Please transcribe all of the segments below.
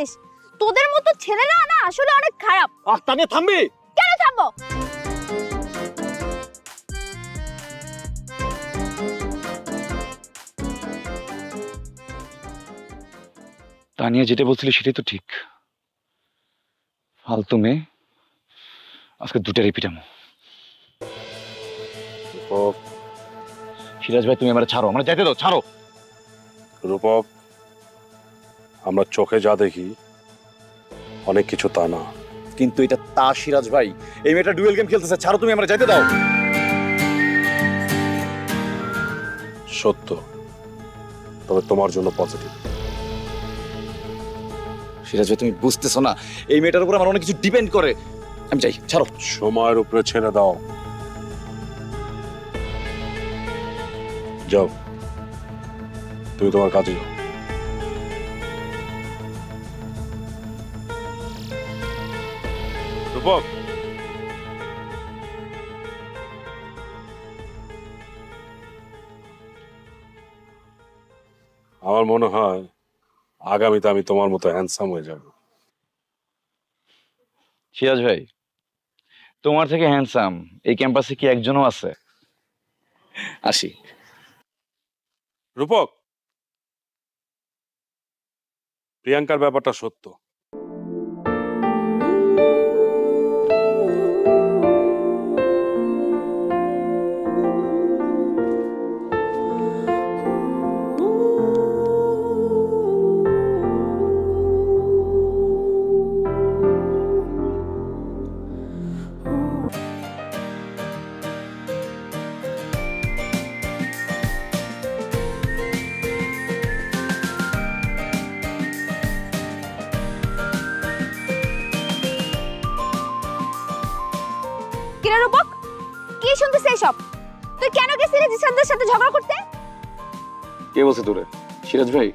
গেছিস। তোদের মতো ছেলেরা না আসলে অনেক খারাপ। তানিয়া থামবি? কেন থামবো? তানিয়া যেটা বলছিল সেটাই তো ঠিক। ফালতু মেয়ে, আজকে দুটারই পিটামো। সিরাজ ভাই তুমি আমার ছাড়ো, আমরা যেতে দাও, ছাড়ো। রূপক, আমরা চোখে যা দেখি অনেক কিছু তা না। কিন্তু এটা তা সিরাজ ভাই, এই মেয়েটা ডুয়েল গেম খেলতেছে, ছাড়ো তুমি, আমরা যেতে দাও। সত্য, তবে তোমার জন্য পজিটিভ। সিরাজ ভাই তুমি বুঝতেছো না, এই মেয়েটার উপর আমার অনেক কিছু ডিপেন্ড করে। আমি যাই, ছাড়ো। সময়ের উপরে ছেড়ে দাও। যাও, তুমি তোমার কাজে যাও। রূপক, আমার মনে হয় আগামীতে আমি তোমার মতো হ্যান্ডসাম হয়ে যাব। সিরাজ ভাই, তোমার থেকে হ্যান্ডসাম এই ক্যাম্পাসে কি একজনও আছে? আসি। রূপক, প্রিয়াঙ্কার ব্যাপারটা সত্য। কিরে রূপক, কি শুনতেছিস এসব? তুই কেন গেছিলি জিসানদের সাথে ঝগড়া করতে? কে বলছে তোরে? সিরাজ ভাই।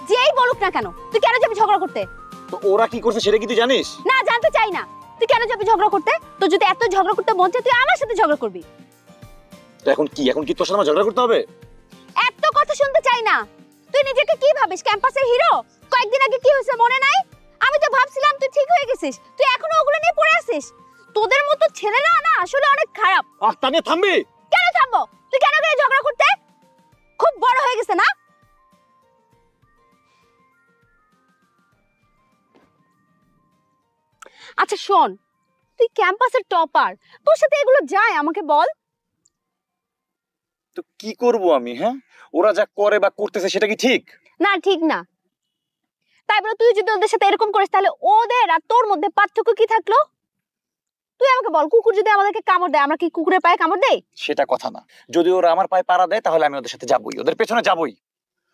যেই বলুক না কেন, তুই কেন যাবি ঝগড়া করতে? তো ওরা কি করছে সেটা কি তুই জানিস? না, জানতে চাই না। তুই কেন যাবি ঝগড়া করতে? তোর যদি এত ঝগড়া করতে মন চায় তুই আমার সাথে ঝগড়া করবি। তো এখন কি তোর সাথে আমার ঝগড়া করতে হবে? এত কথা শুনতে চাই না। তুই নিজেকে কি ভাবিস, ক্যাম্পাসের হিরো? কয়েকদিন আগে কি হয়েছে মনে নাই? আমি তো ভাবছিলাম তুই ঠিক হয়ে গেছিস, তুই এখনো ওগুলো নিয়ে পড়ে আছিস। তোদের মতো ছেলেরা না আসলে অনেক খারাপ। তানিয়া থামবি? কেন থামবো? তুই কেন গেলি ঝগড়া করতে? খুব বড় হয়ে গেছে না? আচ্ছা শোন, তুই ক্যাম্পাসের টপার, তোর সাথে এগুলো যায় আমাকে বল। তো কি করব আমি? হ্যাঁ, ওরা যা করে বা করতেছে সেটা কি ঠিক? না, ঠিক না। তাই বলে তুই যদি ওদের সাথে এরকম করিস তাহলে ওদের আর তোর মধ্যে পার্থক্য কি থাকলো? তুই আমাকে বল, কুকুর যদি আমাদেরকে কামড় দেয় আমরা কি কুকুরের পায়ে কামড় দেই? সেটা কথা না। যদি ওরা আমার পায়ে পাড়া দেয় তাহলে আমি ওদের সাথে যাবই, ওদের পেছনে যাবই।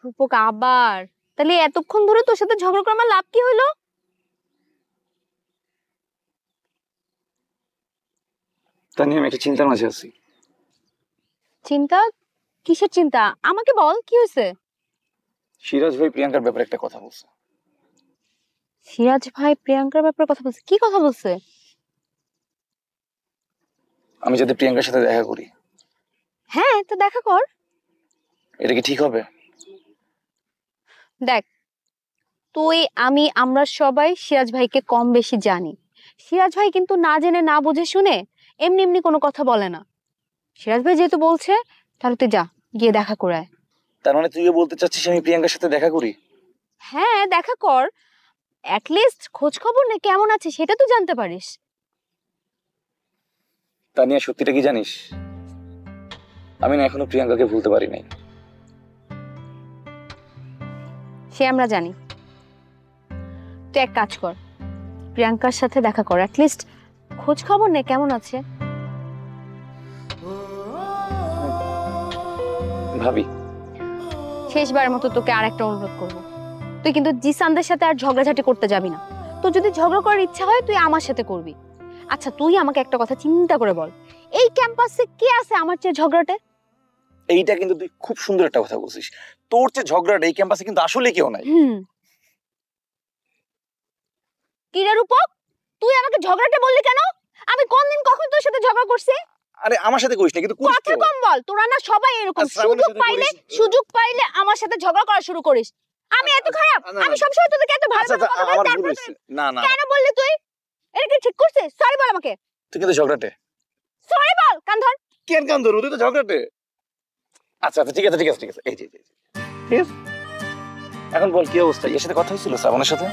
রূপক আবার তাহলে এতক্ষণ ধরে তোর সাথে ঝগড়া করে আমার লাভ কি হলো? তা নিয়ে আমি একটা চিন্তার মাঝে আছি। চিন্তা? কিসের চিন্তা? আমাকে বল, কি হয়েছে? সিরাজ ভাই প্রিয়াঙ্কার ব্যাপারে একটা কথা বলছে। সিরাজ ভাই প্রিয়াঙ্কার ব্যাপারে কথা বলছে? কি কথা বলছে? আমি যাতে প্রিয়াঙ্কার সাথে দেখা করি। হ্যাঁ, তো দেখা কর। এটা কি ঠিক হবে? দেখ, তুই আমি আমরা সবাই সিরাজ ভাইকে কম বেশি জানি। সিরাজ ভাই কিন্তু না জেনে না বুঝে শুনে এমনি এমনি কোনো কথা বলে না। সিরাজ ভাই যেহেতু বলছে তাহলে তুই যা, গিয়ে দেখা করে আয়। তার মানে তুইও বলতে চাচ্ছিস আমি প্রিয়াঙ্কার সাথে দেখা করি? হ্যাঁ, দেখা কর। অ্যাটলিস্ট খোঁজ খবর নে কেমন আছে সেটা তো জানতে পারিস। তা নিয়ে সত্যিটা কি জানিস? আমি না এখনো প্রিয়াঙ্কাকে ভুলতে পারি নাই। সে আমরা জানি। তুই এক কাজ কর, প্রিয়াঙ্কার সাথে দেখা কর, অ্যাটলিস্ট খোঁজ খবর নে কেমন আছে। ভাবি, শেষবারের মতো তোকে আরেকটা অনুরোধ করবো, তুই কিন্তু জিসানদের সাথে আর ঝগড়াঝাটি করতে যাবি না। তোর যদি ঝগড়া করার ইচ্ছা হয় তুই আমার সাথে করবি। আচ্ছা তুই আমাকে একটা কথা চিন্তা করে বল, এই ক্যাম্পাসে কে আছে আমার চেয়ে ঝগড়াটে? এইটা কিন্তু তুই খুব সুন্দর একটা কথা বলছিস। তোর চেয়ে ঝগড়াটা এই ক্যাম্পাসে কিন্তু আসলে কেউ নাই। কি রে রূপক, তুই আমাকে ঝগড়াটে বললি কেন? আমি কোন দিন কখন তোর সাথে ঝগড়া করছি? আরে আমার সাথে করিস না, কিন্তু করিস কথা তো। কম বল, তোরা না সবাই এরকম, সুযোগ পাইলে আমার সাথে ঝগড়া করা শুরু করিস। আমি এত খারাপ? আমি সবসময় তোদেরকে এত ভালো ভালো কথা বলি, তারপর তুই না না কেন বললি তুই? এটা কি ঠিক করছিস? সরি বল আমাকে। তুই কিন্তু ঝগড়াটে। সরি বল, কান ধর। কেন কান ধরবো, তুই তো ঝগড়াটে। আচ্ছা আচ্ছা ঠিক আছে ঠিক আছে ঠিক আছে, এই যে এই যে। এখন বল কি অবস্থা, এর সাথে কথা হয়েছিল শ্রাবণের সাথে?